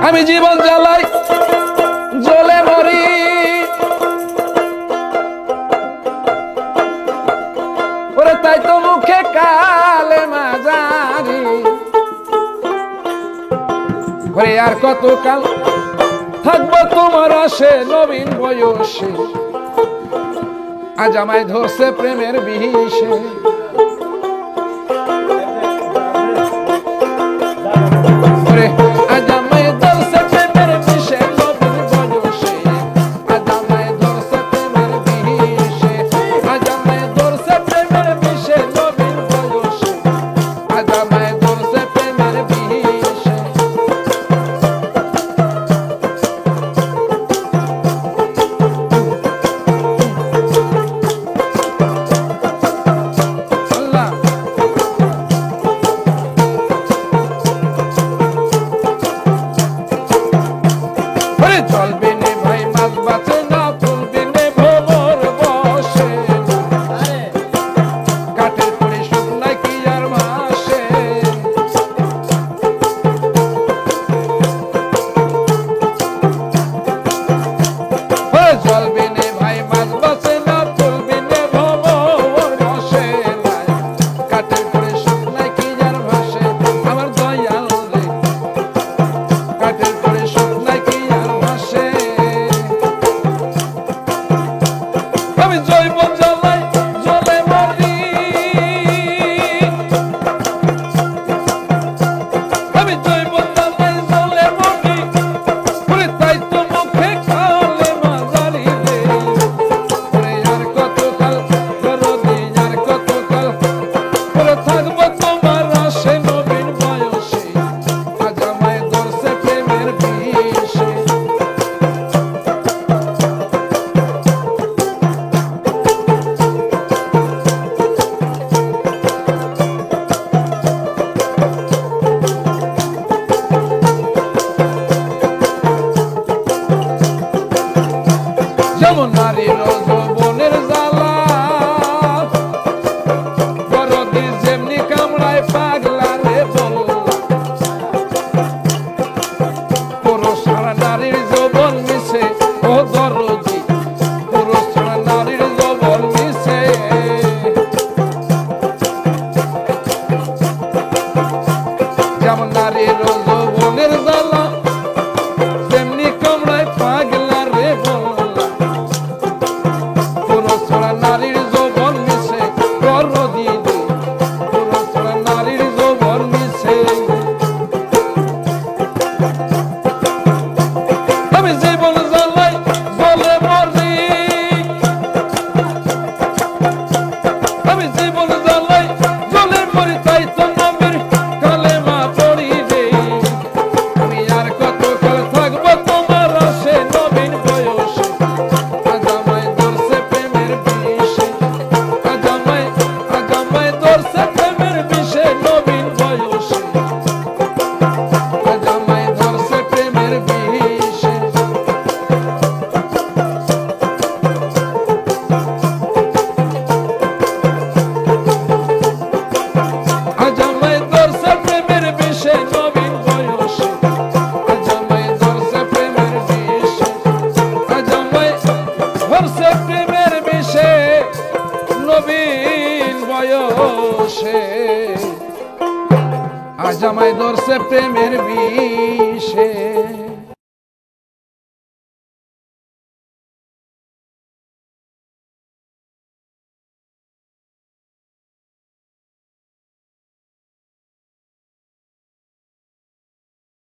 আমি জীবন জ্বালাই জ্বলে মরি, ওরে তাই তো মুখে কালেমা জারি। ওরে আর কতকাল থাকবো তোমার আশে নবীন বয়সে, আজ আমায় ধরছে প্রেমের বিষে। ওরে আজ আমায় ধরছে প্রেমের বিষে নবীন বয়সে, আজ আমায় ধরছে প্রেমের বিষে, আজ আমায় ধরছে প্রেমের বিষে নবীন বয়সে, আজ আমায় ধরছে প্রেমের বিষে। চলবে নে ভাই মাছ বাঁচে না, তুলবে নে ভোমর বসে, কাঠের পরে শুকনাই কি আর মাসে। চলবে নে ভাই মাছ বাঁচে না, তুলবে নে ভোমর বসে, কাঠের পরে শুকনাই কি আর মাসে। আমার দয়াল রে কাঠের পরে শুকনাই কি আর মাসে। আমি জৈবন জ্বালাই জ্বলে মরি, আমি জৈবন জ্বালাই জ্বলে মরি, ওরে তাই তো মুখে কালেমা জারি রে। ওরে আর কতকাল দরদি, আর কতকাল ওরে থাকবো তোমার আশে নবীন বয়সে, আজ আমায় ধরছে প্রেমের বিষে। যেমন নারীর যৌবনের জ্বালা, দরদি যেমনি কামড়ায় পাগলা রে বললা। পুরুষ ছাড়া নারীর যৌবন মিশে, ও দরদি পুরুষ ছাড়া নারীর যৌবন মিশে। যেমন নারীর যৌবনের জ্বালা, তেমনি কামড়ায় পাগলা রে বললা। পুরুষ ছাড়া নারীর যৌবন মিশে, দরদি পুরুষ ছাড়া নারীর যৌবন মিশে। আমি জীবন জ্বালাই জ্বলে মরি, আমি জীবন জ্বালাই জ্বলে মরি, তাই তো নবীর কালেমা পড়ি রে। আমি আর কতকাল থাকবো তোমার আশে নবীন বয়সে, আজ আমায় ধরছে প্রেমের বিষে, আজ আমায় ধরছে প্রেমের বিষে নবীন বয়সে, আজ আমায় ধরছে প্রেমের বিষে। আজ আমায় ধরছে প্রেমের বিষে নবীন বয়সে, আজ আমায় ধরছে প্রেমের বিষে, আজ আমায় ধরছে প্রেমের বিষে নবীন বয়সে, আজ আমায় ধরছে প্রেমের বিষে।